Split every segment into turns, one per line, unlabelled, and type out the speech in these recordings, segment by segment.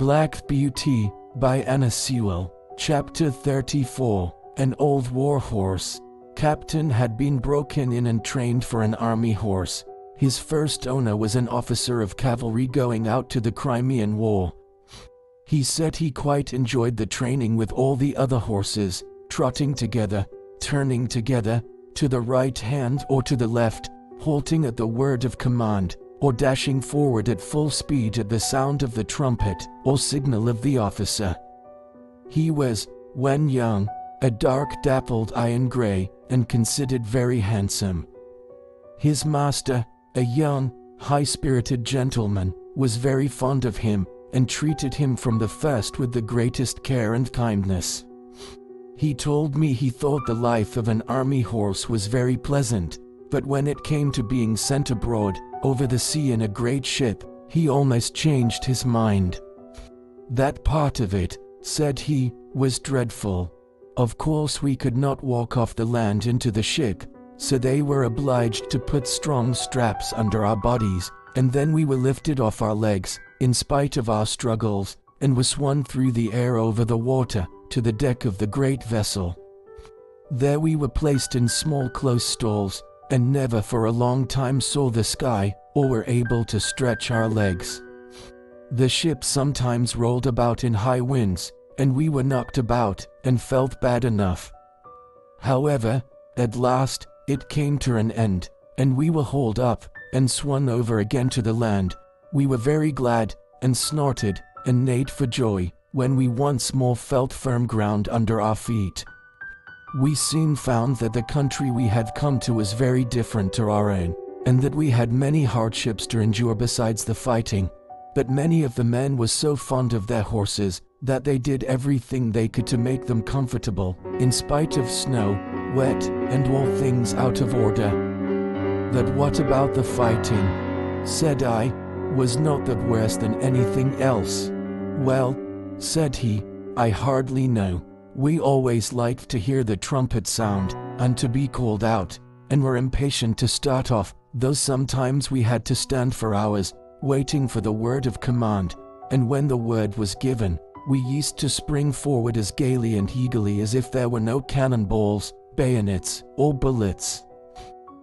Black Beauty, by Wright Sewell. Chapter 34. An old war horse. Captain had been broken in and trained for an army horse. His first owner was an officer of cavalry going out to the Crimean War. He said he quite enjoyed the training with all the other horses, trotting together, turning together, to the right hand or to the left, halting at the word of command, or dashing forward at full speed at the sound of the trumpet or signal of the officer. He was, when young, a dark dappled iron gray, and considered very handsome. His master, a young, high-spirited gentleman, was very fond of him, and treated him from the first with the greatest care and kindness. He told me he thought the life of an army horse was very pleasant, but when it came to being sent abroad, over the sea in a great ship, he almost changed his mind. That part of it, said he, was dreadful. Of course we could not walk off the land into the ship, so they were obliged to put strong straps under our bodies, and then we were lifted off our legs, in spite of our struggles, and were swung through the air over the water, to the deck of the great vessel. There we were placed in small close stalls, and never for a long time saw the sky, or were able to stretch our legs. The ship sometimes rolled about in high winds, and we were knocked about, and felt bad enough. However, at last, it came to an end, and we were hauled up, and swung over again to the land. We were very glad, and snorted, and neighed for joy, when we once more felt firm ground under our feet. We soon found that the country we had come to was very different to our own, and that we had many hardships to endure besides the fighting. But many of the men were so fond of their horses, that they did everything they could to make them comfortable, in spite of snow, wet, and all things out of order. That what about the fighting, said I, was not that worse than anything else? Well, said he, I hardly know. We always liked to hear the trumpet sound, and to be called out, and were impatient to start off, though sometimes we had to stand for hours, waiting for the word of command, and when the word was given, we used to spring forward as gaily and eagerly as if there were no cannonballs, bayonets, or bullets.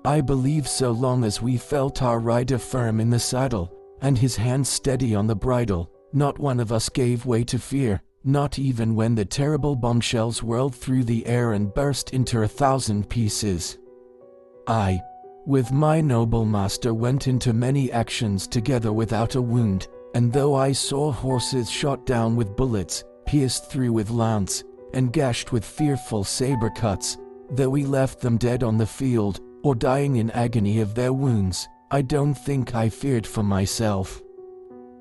I believe so long as we felt our rider firm in the saddle, and his hand steady on the bridle, not one of us gave way to fear, not even when the terrible bombshells whirled through the air and burst into 1,000 pieces. I, with my noble master, went into many actions together without a wound, and though I saw horses shot down with bullets, pierced through with lance, and gashed with fearful saber cuts, though we left them dead on the field, or dying in agony of their wounds, I don't think I feared for myself.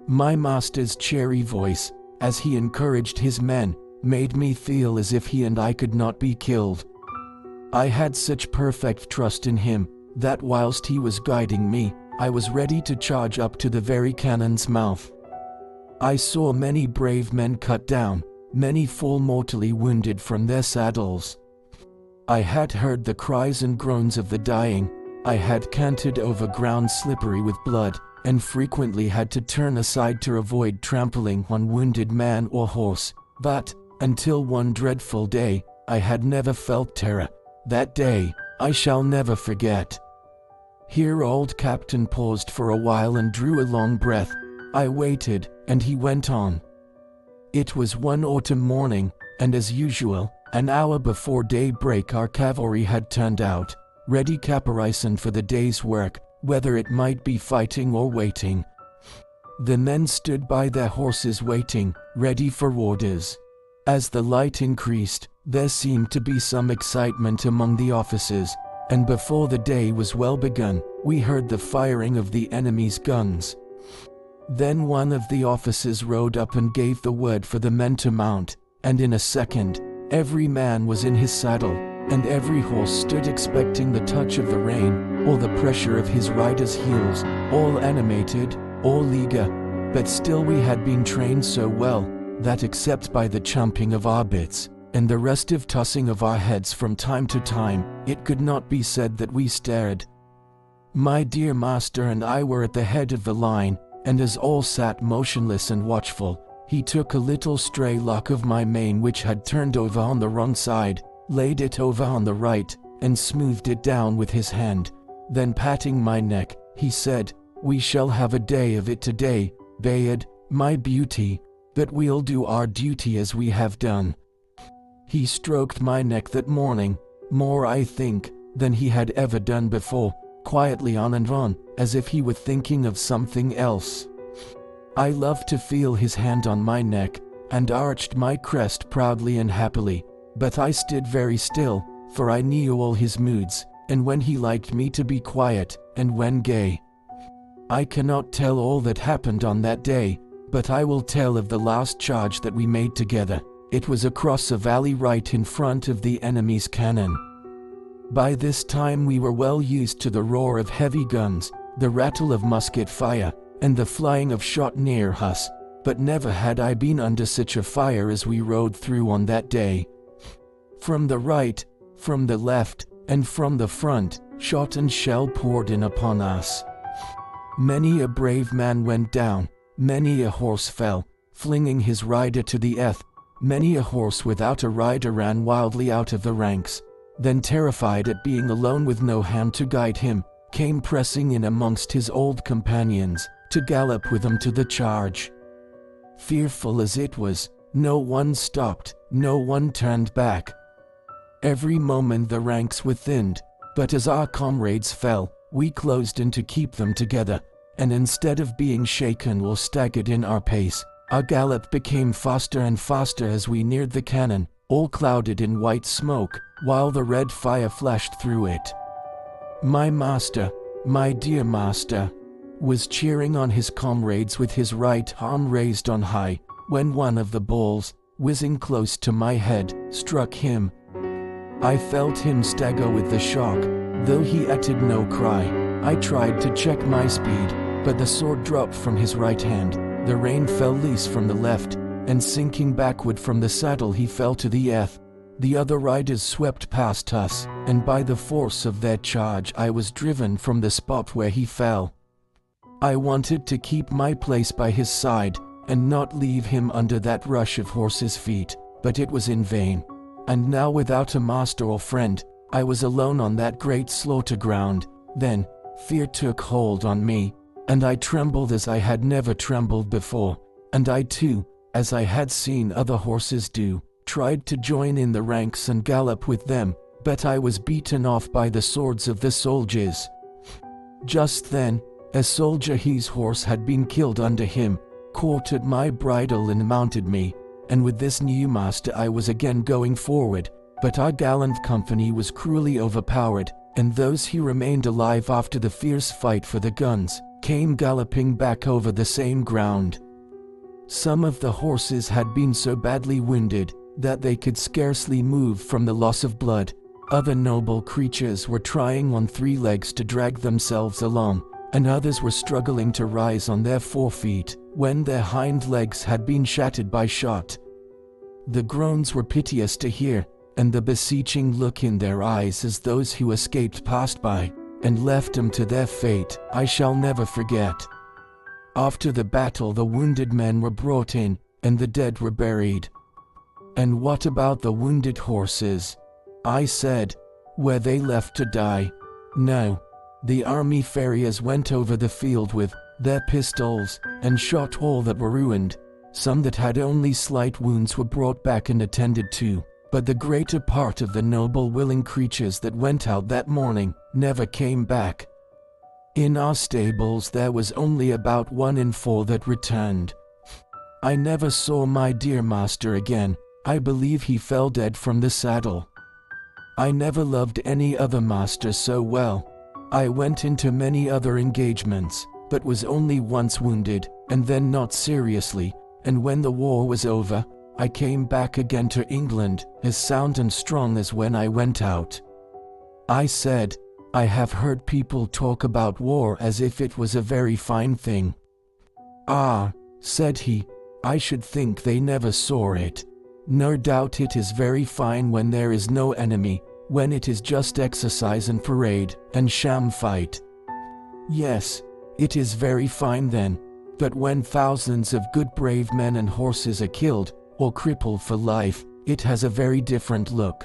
My master's cheery voice, as he encouraged his men, made me feel as if he and I could not be killed. I had such perfect trust in him, that whilst he was guiding me, I was ready to charge up to the very cannon's mouth. I saw many brave men cut down, many fall mortally wounded from their saddles. I had heard the cries and groans of the dying. I had cantered over ground slippery with blood, and frequently had to turn aside to avoid trampling on wounded man or horse, but, until one dreadful day, I had never felt terror. That day, I shall never forget. Here old Captain paused for a while and drew a long breath. I waited, and he went on. It was one autumn morning, and as usual, an hour before daybreak our cavalry had turned out, ready caparisoned for the day's work, whether it might be fighting or waiting. The men stood by their horses waiting, ready for orders. As the light increased, there seemed to be some excitement among the officers, and before the day was well begun, we heard the firing of the enemy's guns. Then one of the officers rode up and gave the word for the men to mount, and in a second, every man was in his saddle, and every horse stood expecting the touch of the rein, or the pressure of his rider's heels, all animated, all eager, but still we had been trained so well, that except by the champing of our bits, and the restive tossing of our heads from time to time, it could not be said that we stared. My dear master and I were at the head of the line, and as all sat motionless and watchful, He took a little stray lock of my mane which had turned over on the wrong side, laid it over on the right, and smoothed it down with his hand. Then patting my neck, he said, "We shall have a day of it today, Bayard, my beauty, but we'll do our duty as we have done." He stroked my neck that morning, more I think, than he had ever done before, quietly on and on, as if he were thinking of something else. I loved to feel his hand on my neck, and arched my crest proudly and happily, but I stood very still, for I knew all his moods, and when he liked me to be quiet, and when gay. I cannot tell all that happened on that day, but I will tell of the last charge that we made together. It was across a valley right in front of the enemy's cannon. By this time we were well used to the roar of heavy guns, the rattle of musket fire, and the flying of shot near us, but never had I been under such a fire as we rode through on that day. From the right, from the left, and from the front, shot and shell poured in upon us. Many a brave man went down, many a horse fell, flinging his rider to the earth, many a horse without a rider ran wildly out of the ranks, then terrified at being alone with no hand to guide him, came pressing in amongst his old companions, to gallop with them to the charge. Fearful as it was, no one stopped, no one turned back. Every moment the ranks were thinned, but as our comrades fell, we closed in to keep them together, and instead of being shaken or staggered in our pace, our gallop became faster and faster as we neared the cannon, all clouded in white smoke, while the red fire flashed through it. My master, my dear master, was cheering on his comrades with his right arm raised on high, when one of the balls, whizzing close to my head, struck him. I felt him stagger with the shock, though he uttered no cry. I tried to check my speed, but the sword dropped from his right hand, the rein fell loose from the left, and sinking backward from the saddle he fell to the earth. The other riders swept past us, and by the force of their charge I was driven from the spot where he fell. I wanted to keep my place by his side, and not leave him under that rush of horses' feet, but it was in vain. And now without a master or friend, I was alone on that great slaughter ground. Then, fear took hold on me, and I trembled as I had never trembled before, and I too, as I had seen other horses do, tried to join in the ranks and gallop with them, but I was beaten off by the swords of the soldiers. Just then, a soldier whose horse had been killed under him, caught at my bridle and mounted me, and with this new master I was again going forward, but our gallant company was cruelly overpowered, and those who remained alive after the fierce fight for the guns, came galloping back over the same ground. Some of the horses had been so badly wounded, that they could scarcely move from the loss of blood. Other noble creatures were trying on 3 legs to drag themselves along, and others were struggling to rise on their 4 feet, when their hind legs had been shattered by shot. The groans were piteous to hear, and the beseeching look in their eyes as those who escaped passed by, and left them to their fate, I shall never forget. After the battle the wounded men were brought in, and the dead were buried. "And what about the wounded horses?" I said. "Were they left to die?" "No. The army farriers went over the field with their pistols, and shot all that were ruined. Some that had only slight wounds were brought back and attended to, but the greater part of the noble willing creatures that went out that morning never came back. In our stables there was only about 1 in 4 that returned. I never saw my dear master again. I believe he fell dead from the saddle. I never loved any other master so well. I went into many other engagements, but was only once wounded, and then not seriously, and when the war was over, I came back again to England, as sound and strong as when I went out." I said, "I have heard people talk about war as if it was a very fine thing." "Ah," said he, "I should think they never saw it. No doubt it is very fine when there is no enemy, when it is just exercise and parade, and sham fight. Yes, it is very fine then. But when thousands of good brave men and horses are killed, or crippled for life, it has a very different look.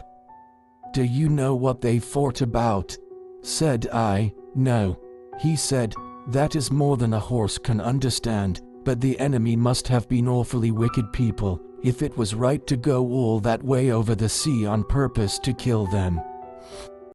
Do you know what they fought about? Said I. No. He said, that is more than a horse can understand, but the enemy must have been awfully wicked people, if it was right to go all that way over the sea on purpose to kill them.